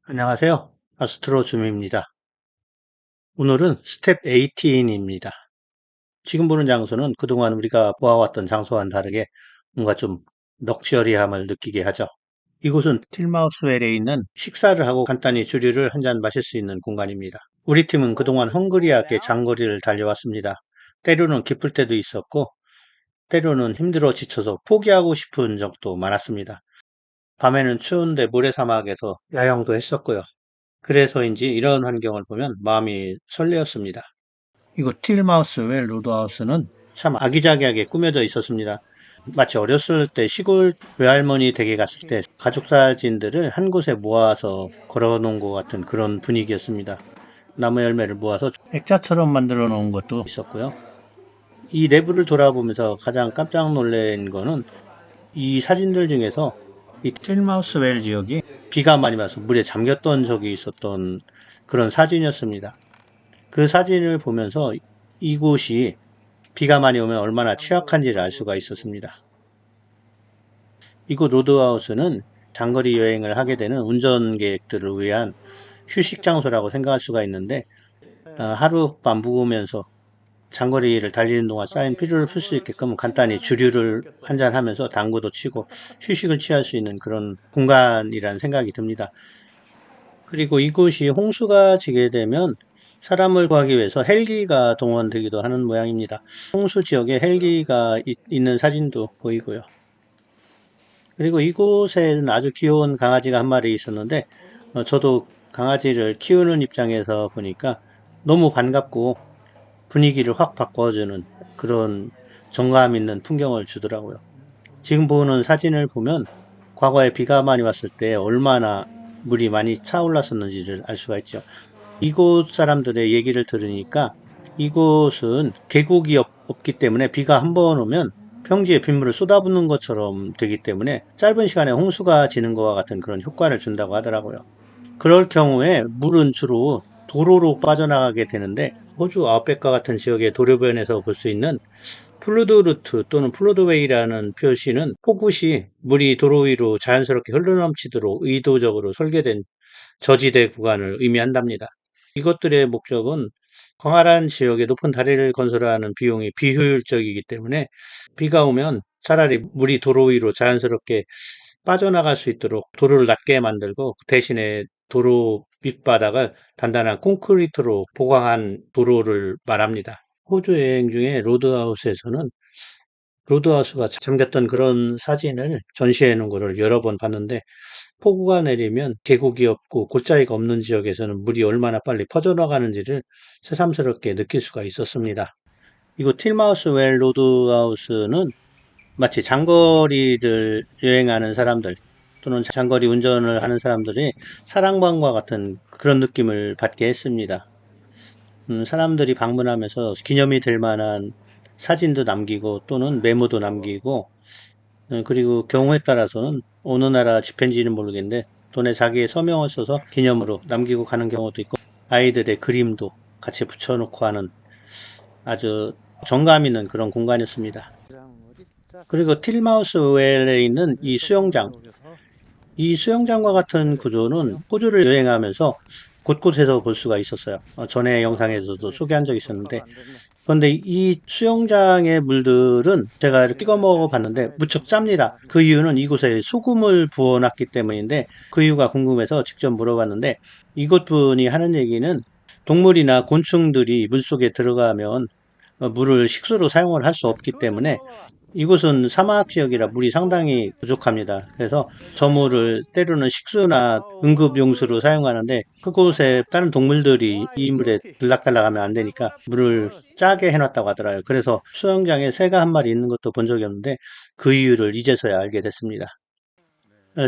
안녕하세요. 아스트로 줌입니다. 오늘은 스텝 18입니다. 지금 보는 장소는 그동안 우리가 보아왔던 장소와는 다르게 뭔가 좀 럭셔리함을 느끼게 하죠. 이곳은 틸마우스웰에 있는 식사를 하고 간단히 주류를 한 잔 마실 수 있는 공간입니다. 우리 팀은 그동안 헝그리하게 장거리를 달려왔습니다. 때로는 기쁠 때도 있었고 때로는 힘들어 지쳐서 포기하고 싶은 적도 많았습니다. 밤에는 추운데 모래사막에서 야영도 했었고요. 그래서인지 이런 환경을 보면 마음이 설레었습니다. 이곳 틸마우스 웰 로드하우스는 참 아기자기하게 꾸며져 있었습니다. 마치 어렸을 때 시골 외할머니 댁에 갔을 때 가족 사진들을 한 곳에 모아서 걸어 놓은 것 같은 그런 분위기였습니다. 나무 열매를 모아서 액자처럼 만들어 놓은 것도 있었고요. 이 내부를 돌아보면서 가장 깜짝 놀란 거는 이 사진들 중에서 이 틸마우스 웰 지역이 비가 많이 와서 물에 잠겼던 적이 있었던 그런 사진이었습니다. 그 사진을 보면서 이곳이 비가 많이 오면 얼마나 취약한지를 알 수가 있었습니다. 이곳 로드하우스는 장거리 여행을 하게 되는 운전객들을 위한 휴식 장소라고 생각할 수가 있는데 하룻밤 묵으면서 장거리를 달리는 동안 쌓인 피로를 풀 수 있게끔 간단히 주류를 한잔하면서 당구도 치고 휴식을 취할 수 있는 그런 공간이라는 생각이 듭니다. 그리고 이곳이 홍수가 지게 되면 사람을 구하기 위해서 헬기가 동원되기도 하는 모양입니다. 홍수 지역에 헬기가 있는 사진도 보이고요. 그리고 이곳에는 아주 귀여운 강아지가 한 마리 있었는데 저도 강아지를 키우는 입장에서 보니까 너무 반갑고 분위기를 확 바꿔주는 그런 정감 있는 풍경을 주더라고요. 지금 보는 사진을 보면 과거에 비가 많이 왔을 때 얼마나 물이 많이 차올랐었는지를 알 수가 있죠. 이곳 사람들의 얘기를 들으니까 이곳은 계곡이 없기 때문에 비가 한 번 오면 평지에 빗물을 쏟아붓는 것처럼 되기 때문에 짧은 시간에 홍수가 지는 것과 같은 그런 효과를 준다고 하더라고요. 그럴 경우에 물은 주로 도로로 빠져나가게 되는데 호주 아웃백과 같은 지역의 도로변에서 볼 수 있는 플루드루트 또는 플루드웨이라는 표시는 폭우시 물이 도로 위로 자연스럽게 흘러넘치도록 의도적으로 설계된 저지대 구간을 의미한답니다. 이것들의 목적은 광활한 지역에 높은 다리를 건설하는 비용이 비효율적이기 때문에 비가 오면 차라리 물이 도로 위로 자연스럽게 빠져나갈 수 있도록 도로를 낮게 만들고 대신에 도로 밑바닥을 단단한 콘크리트로 보강한 도로를 말합니다. 호주 여행 중에 로드하우스에서는 로드하우스가 잠겼던 그런 사진을 전시해 놓은 거를 여러 번 봤는데 폭우가 내리면 계곡이 없고 골짜기가 없는 지역에서는 물이 얼마나 빨리 퍼져나가는지를 새삼스럽게 느낄 수가 있었습니다. 이곳 틸마우스 웰 로드하우스는 마치 장거리를 여행하는 사람들 또는 장거리 운전을 하는 사람들이 사랑방과 같은 그런 느낌을 받게 했습니다. 사람들이 방문하면서 기념이 될 만한 사진도 남기고 또는 메모도 남기고 그리고 경우에 따라서는 어느 나라 집회인지는 모르겠는데 돈에 자기의 서명을 써서 기념으로 남기고 가는 경우도 있고 아이들의 그림도 같이 붙여놓고 하는 아주 정감 있는 그런 공간이었습니다. 그리고 틸마우스 웰에 있는 이 수영장과 같은 구조는 호주를 여행하면서 곳곳에서 볼 수가 있었어요. 전에 영상에서도 소개한 적이 있었는데 그런데 이 수영장의 물들은 제가 이렇게 찍어 먹어 봤는데 무척 짭니다. 그 이유는 이곳에 소금을 부어놨기 때문인데 그 이유가 궁금해서 직접 물어봤는데 이곳 분이 하는 얘기는 동물이나 곤충들이 물속에 들어가면 물을 식수로 사용을 할 수 없기 때문에 이곳은 사막 지역이라 물이 상당히 부족합니다. 그래서 저물을 때로는 식수나 응급용수로 사용하는데 그곳에 다른 동물들이 이 물에 들락달락하면 안 되니까 물을 짜게 해놨다고 하더라고요. 그래서 수영장에 새가 한 마리 있는 것도 본 적이 없는데 그 이유를 이제서야 알게 됐습니다.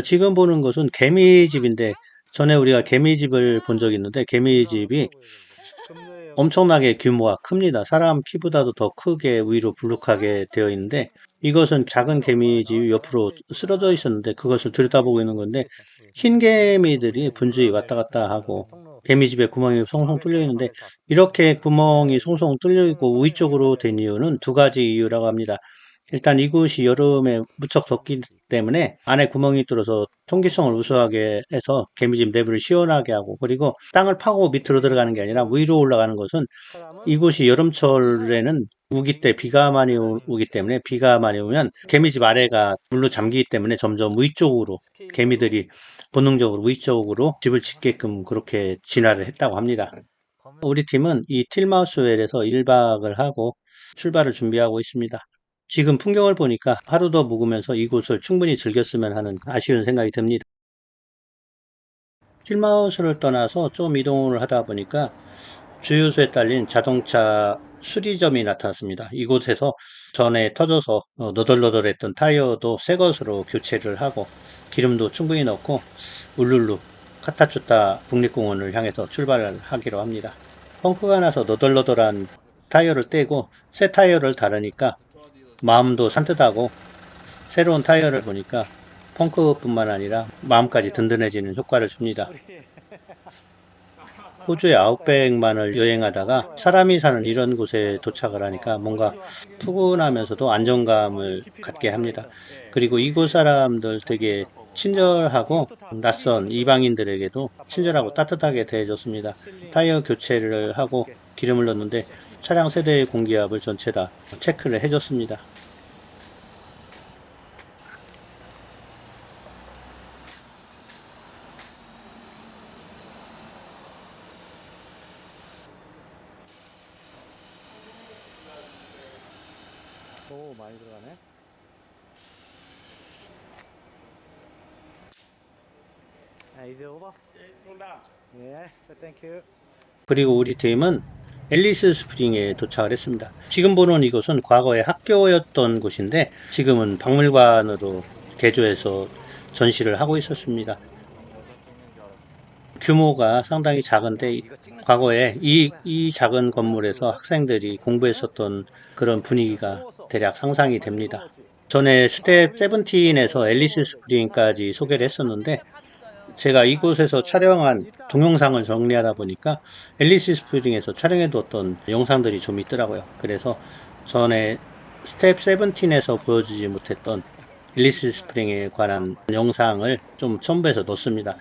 지금 보는 것은 개미집인데 전에 우리가 개미집을 본 적이 있는데 개미집이 엄청나게 규모가 큽니다. 사람 키보다도 더 크게 위로 불룩하게 되어 있는데 이것은 작은 개미집이 옆으로 쓰러져 있었는데 그것을 들여다보고 있는 건데 흰 개미들이 분주히 왔다 갔다 하고 개미집에 구멍이 송송 뚫려 있는데 이렇게 구멍이 송송 뚫려 있고 위쪽으로 된 이유는 두 가지 이유라고 합니다. 일단 이곳이 여름에 무척 덥기 때문에 안에 구멍이 뚫어서 통기성을 우수하게 해서 개미집 내부를 시원하게 하고, 그리고 땅을 파고 밑으로 들어가는 게 아니라 위로 올라가는 것은 이곳이 여름철에는 우기 때 비가 많이 오기 때문에, 비가 많이 오면 개미집 아래가 물로 잠기기 때문에 점점 위쪽으로, 개미들이 본능적으로 위쪽으로 집을 짓게끔 그렇게 진화를 했다고 합니다. 우리 팀은 이 틸마우스웰에서 1박을 하고 출발을 준비하고 있습니다. 지금 풍경을 보니까 하루 더 묵으면서 이곳을 충분히 즐겼으면 하는 아쉬운 생각이 듭니다. 틸마우스를 떠나서 좀 이동을 하다 보니까 주유소에 딸린 자동차 수리점이 나타났습니다. 이곳에서 전에 터져서 너덜너덜했던 타이어도 새 것으로 교체를 하고, 기름도 충분히 넣고 울룰루 카타추타 국립공원을 향해서 출발을 하기로 합니다. 펑크가 나서 너덜너덜한 타이어를 떼고 새 타이어를 달으니까 마음도 산뜻하고, 새로운 타이어를 보니까 펑크뿐만 아니라 마음까지 든든해지는 효과를 줍니다. 호주의 아웃백만을 여행하다가 사람이 사는 이런 곳에 도착을 하니까 뭔가 푸근하면서도 안정감을 갖게 합니다. 그리고 이곳 사람들 되게 친절하고 낯선 이방인들에게도 친절하고 따뜻하게 대해줬습니다. 타이어 교체를 하고 기름을 넣는데 차량 세대의 공기압을 전체 다 체크를 해줬습니다. 오, 많이 들어가네. 이제 오버? 예, 땡큐. 그리고 우리 팀은 앨리스 스프링에 도착을 했습니다. 지금 보는 이곳은 과거에 학교였던 곳인데 지금은 박물관으로 개조해서 전시를 하고 있었습니다. 규모가 상당히 작은데 과거에 이 작은 건물에서 학생들이 공부했었던 그런 분위기가 대략 상상이 됩니다. 전에 스텝 17에서 앨리스 스프링까지 소개를 했었는데, 제가 이곳에서 촬영한 동영상을 정리하다 보니까 앨리스 스프링에서 촬영해 두었던 영상들이 좀 있더라고요. 그래서 전에 스텝 17에서 보여주지 못했던 앨리스 스프링에 관한 영상을 좀 첨부해서 넣습니다.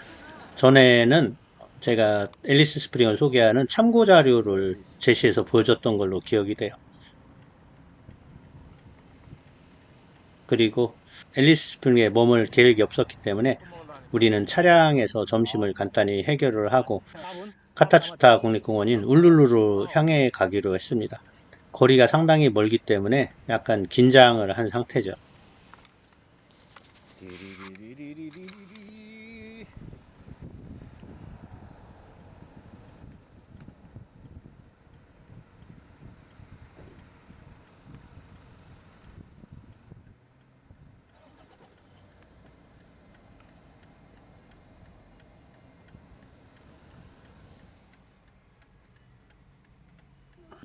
전에는 제가 앨리스 스프링을 소개하는 참고 자료를 제시해서 보여줬던 걸로 기억이 돼요. 그리고 앨리스 스프링에 머물 계획이 없었기 때문에 우리는 차량에서 점심을 간단히 해결을 하고 카타추타 국립공원인 울룰루로 향해 가기로 했습니다. 거리가 상당히 멀기 때문에 약간 긴장을 한 상태죠.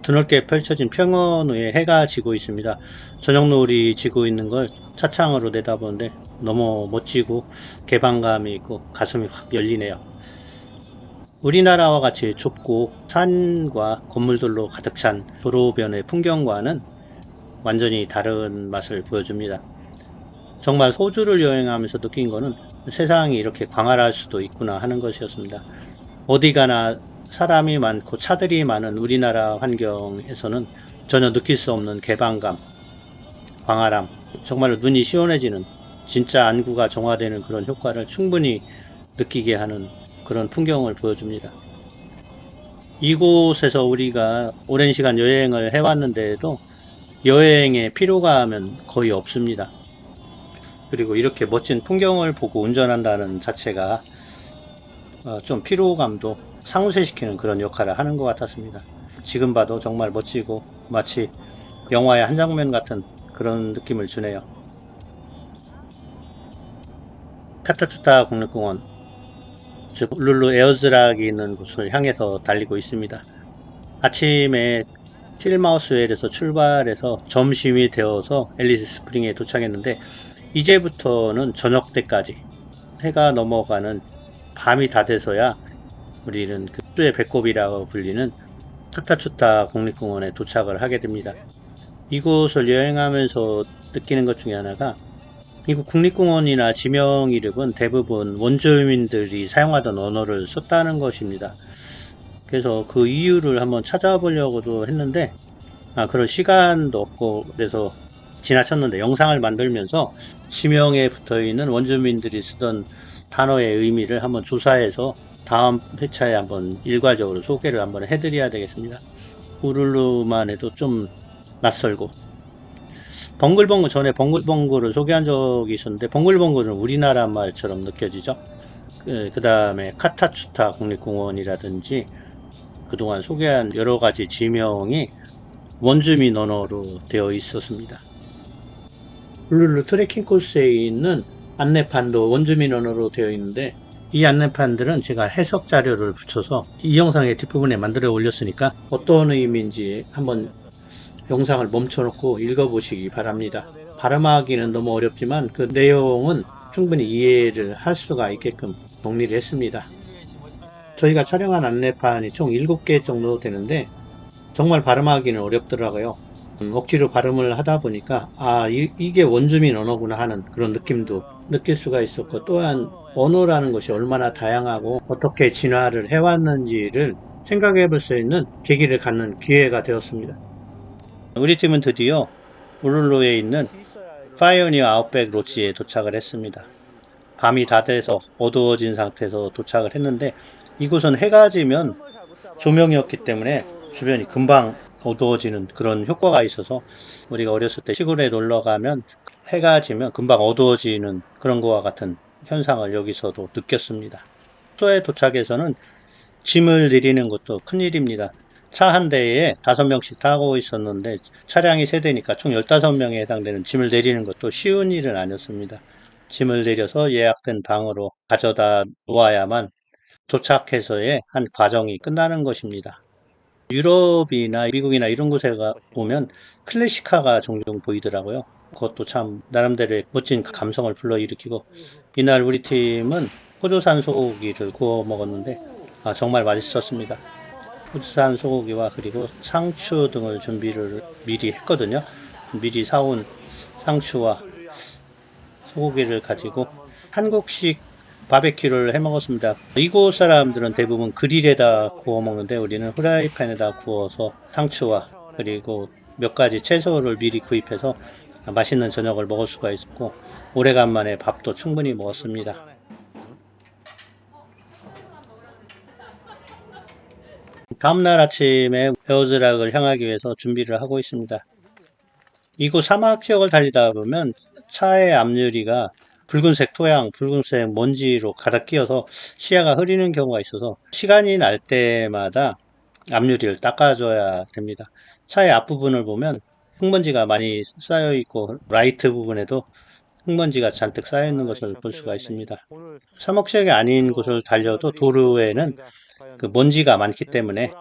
드넓게 펼쳐진 평원 위에 해가 지고 있습니다. 저녁 노을이 지고 있는 걸 차창으로 내다보는데 너무 멋지고 개방감이 있고 가슴이 확 열리네요. 우리나라와 같이 좁고 산과 건물들로 가득 찬 도로변의 풍경과는 완전히 다른 맛을 보여줍니다. 정말 호주를 여행하면서 느낀 거는 세상이 이렇게 광활할 수도 있구나 하는 것이었습니다. 어디 가나 사람이 많고 차들이 많은 우리나라 환경에서는 전혀 느낄 수 없는 개방감, 광활함, 정말로 눈이 시원해지는, 진짜 안구가 정화되는 그런 효과를 충분히 느끼게 하는 그런 풍경을 보여줍니다. 이곳에서 우리가 오랜 시간 여행을 해왔는데도 여행의 피로감은 거의 없습니다. 그리고 이렇게 멋진 풍경을 보고 운전한다는 자체가 좀 피로감도 상쇄시키는 그런 역할을 하는 것 같았습니다. 지금 봐도 정말 멋지고 마치 영화의 한 장면 같은 그런 느낌을 주네요. 카타투타 국립공원, 즉 룰루 에어즈락이 있는 곳을 향해서 달리고 있습니다. 아침에 틸마우스웰에서 출발해서 점심이 되어서 앨리스 스프링에 도착했는데, 이제부터는 저녁 때까지 해가 넘어가는 밤이 다 돼서야 우리는 그 호주의 배꼽이라고 불리는 카타추타 국립공원에 도착을 하게 됩니다. 이곳을 여행하면서 느끼는 것 중에 하나가 미국 국립공원이나 지명 이름은 대부분 원주민들이 사용하던 언어를 썼다는 것입니다. 그래서 그 이유를 한번 찾아보려고도 했는데 그럴 시간도 없고 그래서 지나쳤는데, 영상을 만들면서 지명에 붙어있는 원주민들이 쓰던 단어의 의미를 한번 조사해서 다음 회차에 한번 일괄적으로 소개를 한번 해드려야 되겠습니다. 우룰루만 해도 좀 낯설고, 벙글벙글, 전에 벙글벙글을 소개한 적이 있었는데 벙글벙글은 우리나라 말처럼 느껴지죠. 그 다음에 카타추타 국립공원이라든지 그동안 소개한 여러가지 지명이 원주민 언어로 되어 있었습니다. 울룰루 트레킹 코스에 있는 안내판도 원주민 언어로 되어 있는데, 이 안내판들은 제가 해석 자료를 붙여서 이 영상의 뒷부분에 만들어 올렸으니까 어떤 의미인지 한번 영상을 멈춰놓고 읽어보시기 바랍니다. 발음하기는 너무 어렵지만 그 내용은 충분히 이해를 할 수가 있게끔 정리를 했습니다. 저희가 촬영한 안내판이 총 7개 정도 되는데 정말 발음하기는 어렵더라고요. 억지로 발음을 하다 보니까 이게 원주민 언어구나 하는 그런 느낌도 느낄 수가 있었고, 또한 언어라는 것이 얼마나 다양하고 어떻게 진화를 해왔는지를 생각해 볼 수 있는 계기를 갖는 기회가 되었습니다. 우리 팀은 드디어 울룰루에 있는 파이오니어 아웃백 로지에 도착을 했습니다. 밤이 다 돼서 어두워진 상태에서 도착을 했는데, 이곳은 해가 지면 조명이었기 때문에 주변이 금방 어두워지는 그런 효과가 있어서, 우리가 어렸을 때 시골에 놀러 가면 해가 지면 금방 어두워지는 그런 거와 같은 현상을 여기서도 느꼈습니다. 숙소에 도착해서는 짐을 내리는 것도 큰일입니다. 차 한 대에 5명씩 타고 있었는데 차량이 3대니까 총 15명에 해당되는 짐을 내리는 것도 쉬운 일은 아니었습니다. 짐을 내려서 예약된 방으로 가져다 놓아야만 도착해서의 한 과정이 끝나는 것입니다. 유럽이나 미국이나 이런 곳에 오면 클래식카가 종종 보이더라고요. 그것도 참 나름대로의 멋진 감성을 불러일으키고, 이날 우리 팀은 호조산 소고기를 구워 먹었는데 정말 맛있었습니다. 호주산 소고기와 그리고 상추 등을 준비를 미리 했거든요. 미리 사온 상추와 소고기를 가지고 한국식 바베큐를 해 먹었습니다. 이곳 사람들은 대부분 그릴에다 구워 먹는데 우리는 후라이팬에다 구워서 상추와 그리고 몇 가지 채소를 미리 구입해서 맛있는 저녁을 먹을 수가 있었고, 오래간만에 밥도 충분히 먹었습니다. 다음날 아침에 에어즈락을 향하기 위해서 준비를 하고 있습니다. 이곳 사막 지역을 달리다 보면 차의 앞유리가 붉은색 토양, 붉은색 먼지로 가득 끼어서 시야가 흐리는 경우가 있어서 시간이 날 때마다 앞유리를 닦아줘야 됩니다. 차의 앞부분을 보면 흙먼지가 많이 쌓여 있고 라이트 부분에도 흙먼지가 잔뜩 쌓여 있는 것을 볼 수가 있습니다. 사막 지역이 아닌 곳을 달려도 도로에는 그 먼지가 많기 때문에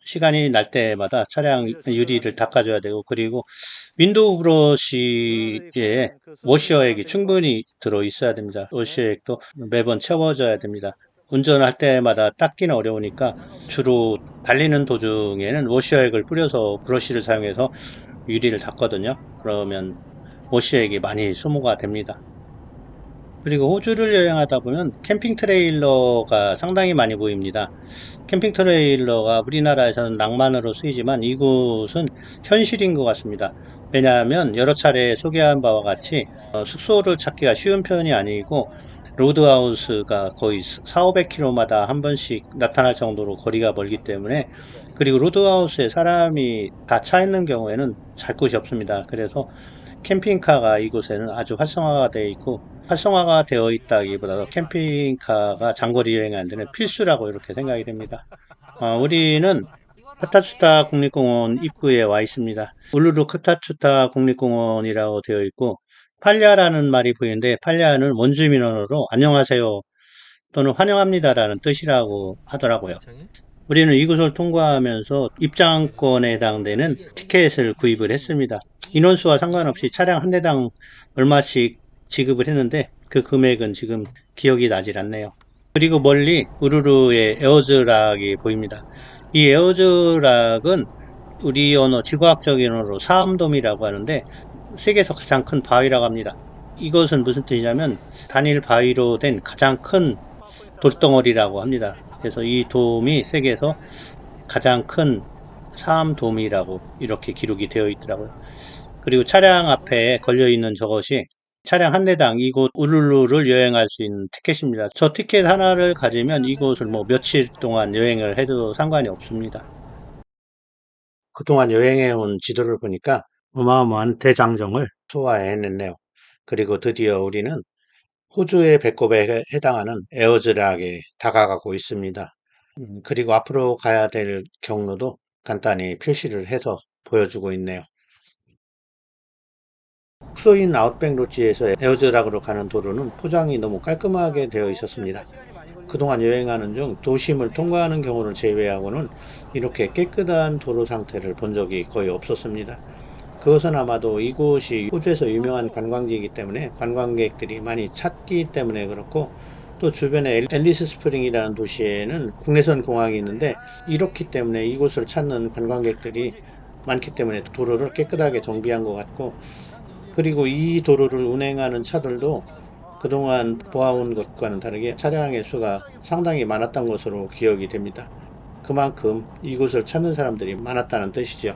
시간이 날 때마다 차량 유리를 닦아줘야 되고, 그리고 윈도우 브러쉬에 워셔액이 충분히 들어 있어야 됩니다. 워셔액도 매번 채워줘야 됩니다. 운전할 때마다 닦기는 어려우니까 주로 달리는 도중에는 워셔액을 뿌려서 브러쉬를 사용해서 유리를 닦거든요. 그러면 워셔액이 많이 소모가 됩니다. 그리고 호주를 여행하다 보면 캠핑 트레일러가 상당히 많이 보입니다. 캠핑 트레일러가 우리나라에서는 낭만으로 쓰이지만 이곳은 현실인 것 같습니다. 왜냐하면 여러 차례 소개한 바와 같이 숙소를 찾기가 쉬운 편이 아니고 로드하우스가 거의 400~500km마다 한 번씩 나타날 정도로 거리가 멀기 때문에, 그리고 로드하우스에 사람이 다 차 있는 경우에는 잘 곳이 없습니다. 그래서 캠핑카가 이곳에는 아주 활성화가 되어 있고, 활성화가 되어 있다기보다도 캠핑카가 장거리 여행하는 데는 필수라고 이렇게 생각이 됩니다. 우리는 카타추타 국립공원 입구에 와 있습니다. 울루루 카타추타 국립공원이라고 되어 있고, 팔야라는 말이 보이는데 팔야는 원주민 언어로 안녕하세요 또는 환영합니다라는 뜻이라고 하더라고요. 우리는 이곳을 통과하면서 입장권에 해당되는 티켓을 구입을 했습니다. 인원수와 상관없이 차량 한 대당 얼마씩 지급을 했는데 그 금액은 지금 기억이 나질 않네요. 그리고 멀리 우루루의 에어즈락이 보입니다. 이 에어즈락은 우리 언어, 지구학적인 언어로 사암돔이라고 하는데 세계에서 가장 큰 바위라고 합니다. 이것은 무슨 뜻이냐면 단일 바위로 된 가장 큰 돌덩어리라고 합니다. 그래서 이 돔이 세계에서 가장 큰 사암돔이라고 이렇게 기록이 되어 있더라고요. 그리고 차량 앞에 걸려 있는 저것이 차량 한 대당 이곳 울룰루를 여행할 수 있는 티켓입니다. 저 티켓 하나를 가지면 이곳을 뭐 며칠 동안 여행을 해도 상관이 없습니다. 그동안 여행해온 지도를 보니까 어마어마한 대장정을 소화해냈네요. 그리고 드디어 우리는 호주의 배꼽에 해당하는 에어즈락에 다가가고 있습니다. 그리고 앞으로 가야 될 경로도 간단히 표시를 해서 보여주고 있네요. 숙소인 아웃백 로지에서 에어즈락으로 가는 도로는 포장이 너무 깔끔하게 되어 있었습니다. 그동안 여행하는 중 도심을 통과하는 경우를 제외하고는 이렇게 깨끗한 도로 상태를 본 적이 거의 없었습니다. 그것은 아마도 이곳이 호주에서 유명한 관광지이기 때문에 관광객들이 많이 찾기 때문에 그렇고, 또 주변에 앨리스 스프링이라는 도시에는 국내선 공항이 있는데 이렇기 때문에 이곳을 찾는 관광객들이 많기 때문에 도로를 깨끗하게 정비한 것 같고, 그리고 이 도로를 운행하는 차들도 그동안 보아온 것과는 다르게 차량의 수가 상당히 많았던 것으로 기억이 됩니다. 그만큼 이곳을 찾는 사람들이 많았다는 뜻이죠.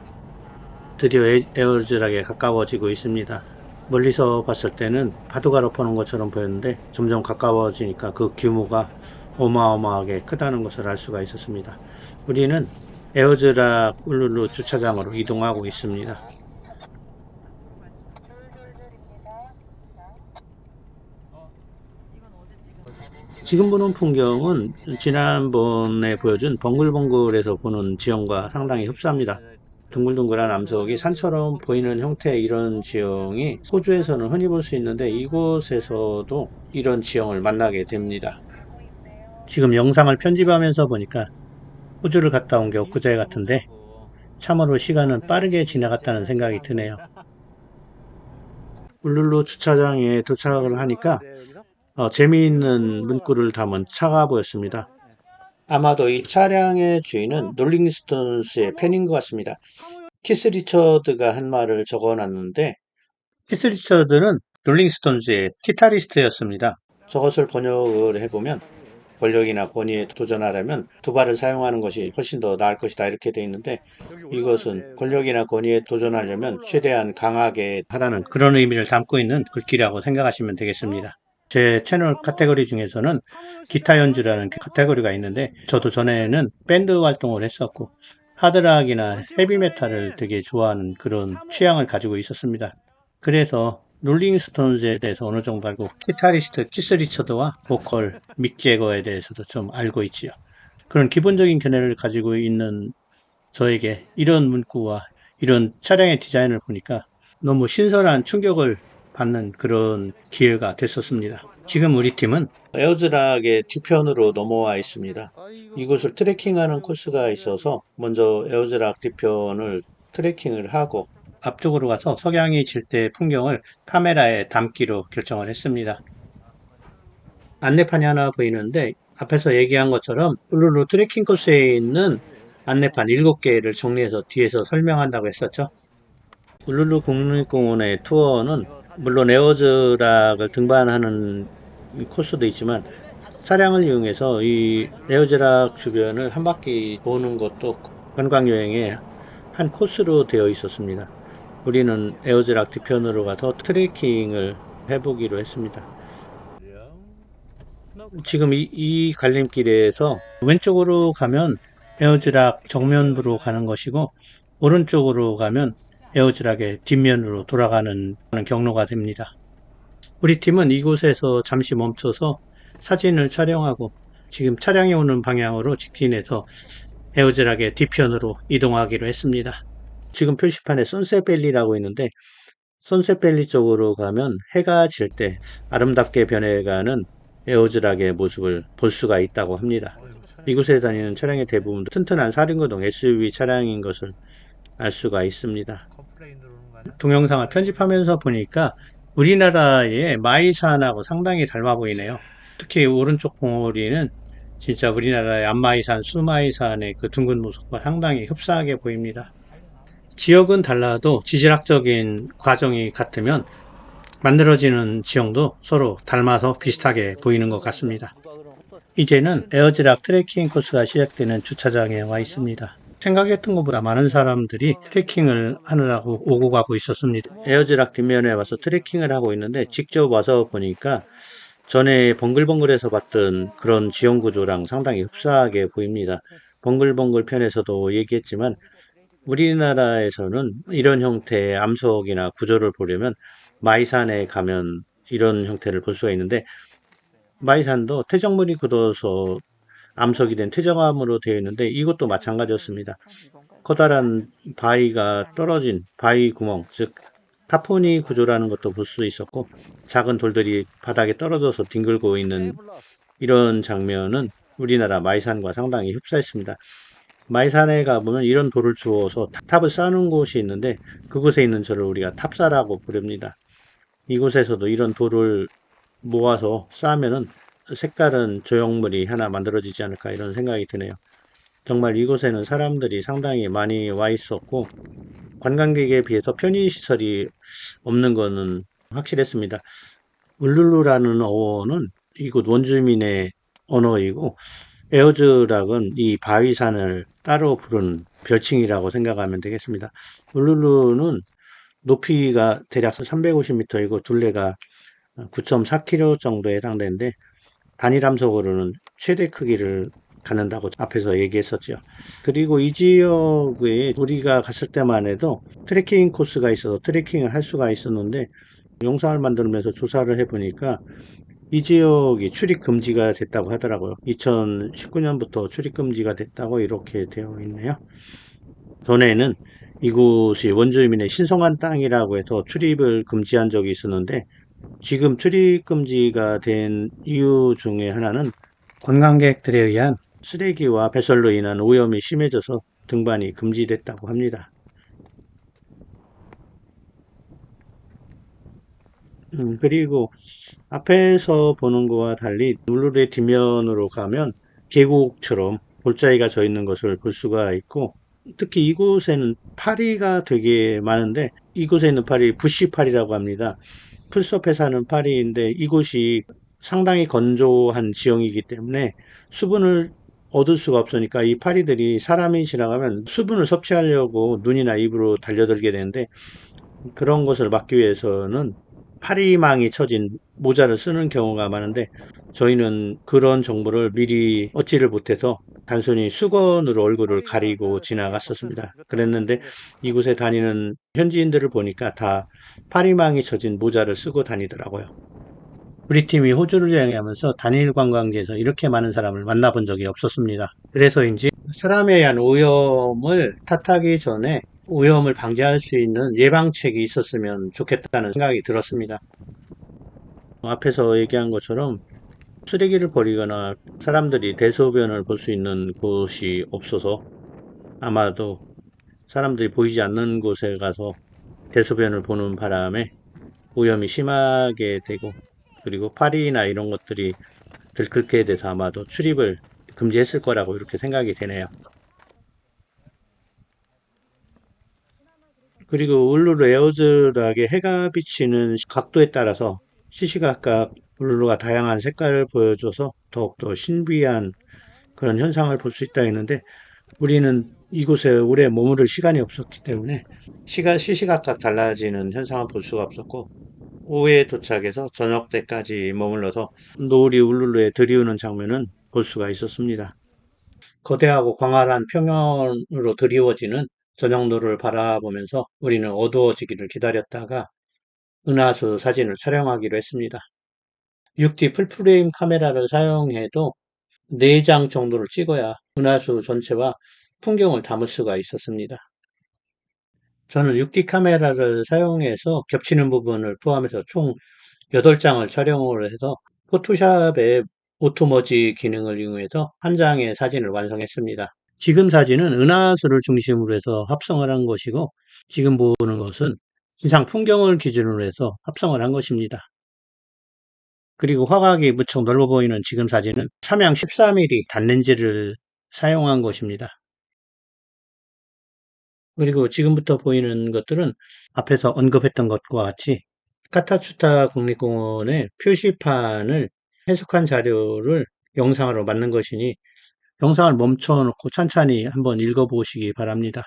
드디어 에어즈락에 가까워지고 있습니다. 멀리서 봤을 때는 바둑알 엎어놓은 것처럼 보였는데 점점 가까워지니까 그 규모가 어마어마하게 크다는 것을 알 수가 있었습니다. 우리는 에어즈락 울룰루 주차장으로 이동하고 있습니다. 지금 보는 풍경은 지난번에 보여준 벙글벙글에서 보는 지형과 상당히 흡사합니다. 둥글둥글한 암석이 산처럼 보이는 형태의 이런 지형이 호주에서는 흔히 볼 수 있는데 이곳에서도 이런 지형을 만나게 됩니다. 지금 영상을 편집하면서 보니까 호주를 갔다 온 게 엊그제 같은데 참으로 시간은 빠르게 지나갔다는 생각이 드네요. 울룰루 주차장에 도착을 하니까 재미있는 문구를 담은 차가 보였습니다. 아마도 이 차량의 주인은 롤링스톤스의 팬인 것 같습니다. 키스 리처드가 한 말을 적어놨는데, 키스 리처드는 롤링스톤스의 기타리스트였습니다. 저것을 번역을 해보면 권력이나 권위에 도전하려면 두 발을 사용하는 것이 훨씬 더 나을 것이다 이렇게 되어 있는데, 이것은 권력이나 권위에 도전하려면 최대한 강하게 하라는 그런 의미를 담고 있는 글귀라고 생각하시면 되겠습니다. 제 채널 카테고리 중에서는 기타 연주라는 카테고리가 있는데, 저도 전에는 밴드 활동을 했었고 하드락이나 헤비메탈을 되게 좋아하는 그런 취향을 가지고 있었습니다. 그래서 롤링스톤즈에 대해서 어느 정도 알고 기타리스트 키스 리처드와 보컬 믹 제거에 대해서도 좀 알고 있지요. 그런 기본적인 견해를 가지고 있는 저에게 이런 문구와 이런 차량의 디자인을 보니까 너무 신선한 충격을 받는 그런 기회가 됐었습니다. 지금 우리 팀은 에어즈락의 뒤편으로 넘어와 있습니다. 이곳을 트레킹하는 코스가 있어서 먼저 에어즈락 뒤편을 트레킹을 하고 앞쪽으로 가서 석양이 질 때 풍경을 카메라에 담기로 결정을 했습니다. 안내판이 하나 보이는데 앞에서 얘기한 것처럼 울룰루 트레킹 코스에 있는 안내판 7개를 정리해서 뒤에서 설명한다고 했었죠. 울룰루 국립공원의 투어는 물론 에어즈락을 등반하는 코스도 있지만 차량을 이용해서 이 에어즈락 주변을 한 바퀴 도는 것도 관광여행의 한 코스로 되어 있었습니다. 우리는 에어즈락 뒤편으로 가서 트레킹을 해보기로 했습니다. 지금 이 갈림길에서 왼쪽으로 가면 에어즈락 정면부로 가는 것이고 오른쪽으로 가면 에어즈락의 뒷면으로 돌아가는 경로가 됩니다. 우리 팀은 이곳에서 잠시 멈춰서 사진을 촬영하고 지금 차량이 오는 방향으로 직진해서 에어즈락의 뒤편으로 이동하기로 했습니다. 지금 표시판에 선셋밸리라고 있는데 선셋밸리 쪽으로 가면 해가 질 때 아름답게 변해가는 에어즈락의 모습을 볼 수가 있다고 합니다. 이곳에 다니는 차량의 대부분도 튼튼한 4륜구동 SUV 차량인 것을 알 수가 있습니다. 동영상을 편집하면서 보니까 우리나라의 마이산하고 상당히 닮아 보이네요. 특히 오른쪽 봉우리는 진짜 우리나라의 안마이산, 수마이산의 그 둥근 모습과 상당히 흡사하게 보입니다. 지역은 달라도 지질학적인 과정이 같으면 만들어지는 지형도 서로 닮아서 비슷하게 보이는 것 같습니다. 이제는 에어지락 트레킹 코스가 시작되는 주차장에 와 있습니다. 생각했던 것보다 많은 사람들이 트레킹을 하느라고 오고 가고 있었습니다. 에어지락 뒷면에 와서 트레킹을 하고 있는데 직접 와서 보니까 전에 벙글벙글해서 봤던 그런 지형 구조랑 상당히 흡사하게 보입니다. 벙글벙글 편에서도 얘기했지만 우리나라에서는 이런 형태의 암석이나 구조를 보려면 마이산에 가면 이런 형태를 볼 수가 있는데 마이산도 퇴적물이 굳어서 암석이 된 퇴적암으로 되어 있는데 이것도 마찬가지였습니다. 커다란 바위가 떨어진 바위 구멍, 즉 타포니 구조라는 것도 볼 수 있었고 작은 돌들이 바닥에 떨어져서 뒹굴고 있는 이런 장면은 우리나라 마이산과 상당히 흡사했습니다. 마이산에 가보면 이런 돌을 주워서 탑을 쌓는 곳이 있는데 그곳에 있는 저를 우리가 탑사라고 부릅니다. 이곳에서도 이런 돌을 모아서 쌓으면은 색다른 조형물이 하나 만들어지지 않을까 이런 생각이 드네요. 정말 이곳에는 사람들이 상당히 많이 와 있었고 관광객에 비해서 편의시설이 없는 것은 확실했습니다. 울룰루라는 어원은 이곳 원주민의 언어이고 에어즈락은 이 바위산을 따로 부르는 별칭이라고 생각하면 되겠습니다. 울룰루는 높이가 대략 350m이고 둘레가 9.4km 정도에 해당되는데 단일함석으로는 최대 크기를 갖는다고 앞에서 얘기했었죠. 그리고 이 지역에 우리가 갔을 때만 해도 트레킹 코스가 있어서 트레킹을 할 수가 있었는데 영상을 만들면서 조사를 해보니까 이 지역이 출입 금지가 됐다고 하더라고요. 2019년부터 출입 금지가 됐다고 이렇게 되어 있네요. 전에는 이곳이 원주민의 신성한 땅이라고 해서 출입을 금지한 적이 있었는데 지금 출입 금지가 된 이유 중에 하나는 관광객들에 의한 쓰레기와 배설로 인한 오염이 심해져서 등반이 금지됐다고 합니다. 그리고 앞에서 보는 거와 달리 울루르의 뒷면으로 가면 계곡처럼 골짜기가 져 있는 것을 볼 수가 있고 특히 이곳에는 파리가 되게 많은데 이곳에 있는 파리 부시파리라고 합니다. 풀숲에 사는 파리인데 이곳이 상당히 건조한 지형이기 때문에 수분을 얻을 수가 없으니까 이 파리들이 사람이 지나가면 수분을 섭취하려고 눈이나 입으로 달려들게 되는데 그런 것을 막기 위해서는 파리망이 쳐진 모자를 쓰는 경우가 많은데 저희는 그런 정보를 미리 얻지를 못해서 단순히 수건으로 얼굴을 가리고 지나갔었습니다. 그랬는데 이곳에 다니는 현지인들을 보니까 다 파리망이 쳐진 모자를 쓰고 다니더라고요. 우리 팀이 호주를 여행하면서 단일 관광지에서 이렇게 많은 사람을 만나본 적이 없었습니다. 그래서인지 사람에 의한 오염을 탓하기 전에 오염을 방지할 수 있는 예방책이 있었으면 좋겠다는 생각이 들었습니다. 앞에서 얘기한 것처럼 쓰레기를 버리거나 사람들이 대소변을 볼 수 있는 곳이 없어서 아마도 사람들이 보이지 않는 곳에 가서 대소변을 보는 바람에 오염이 심하게 되고 그리고 파리나 이런 것들이 들끓게 돼서 아마도 출입을 금지했을 거라고 이렇게 생각이 되네요. 그리고 울루르 에어즈락에 해가 비치는 각도에 따라서 시시각각 울루르가 다양한 색깔을 보여줘서 더욱더 신비한 그런 현상을 볼 수 있다 했는데 우리는 이곳에 오래 머무를 시간이 없었기 때문에 시시각각 달라지는 현상을 볼 수가 없었고 오후에 도착해서 저녁 때까지 머물러서 노을이 울룰루에 들이우는 장면은 볼 수가 있었습니다. 거대하고 광활한 평연으로 드리워지는 저녁 노을을 바라보면서 우리는 어두워지기를 기다렸다가 은하수 사진을 촬영하기로 했습니다. 6D 풀프레임 카메라를 사용해도 4장 정도를 찍어야 은하수 전체와 풍경을 담을 수가 있었습니다. 저는 6D 카메라를 사용해서 겹치는 부분을 포함해서 총 8장을 촬영을 해서 포토샵의 오토머지 기능을 이용해서 한 장의 사진을 완성했습니다. 지금 사진은 은하수를 중심으로 해서 합성을 한 것이고 지금 보는 것은 지상 풍경을 기준으로 해서 합성을 한 것입니다. 그리고 화각이 무척 넓어 보이는 지금 사진은 삼양 14mm 단렌즈를 사용한 것입니다. 그리고 지금부터 보이는 것들은 앞에서 언급했던 것과 같이 카타츠타 국립공원의 표시판을 해석한 자료를 영상으로 만든 것이니 영상을 멈춰 놓고 천천히 한번 읽어보시기 바랍니다.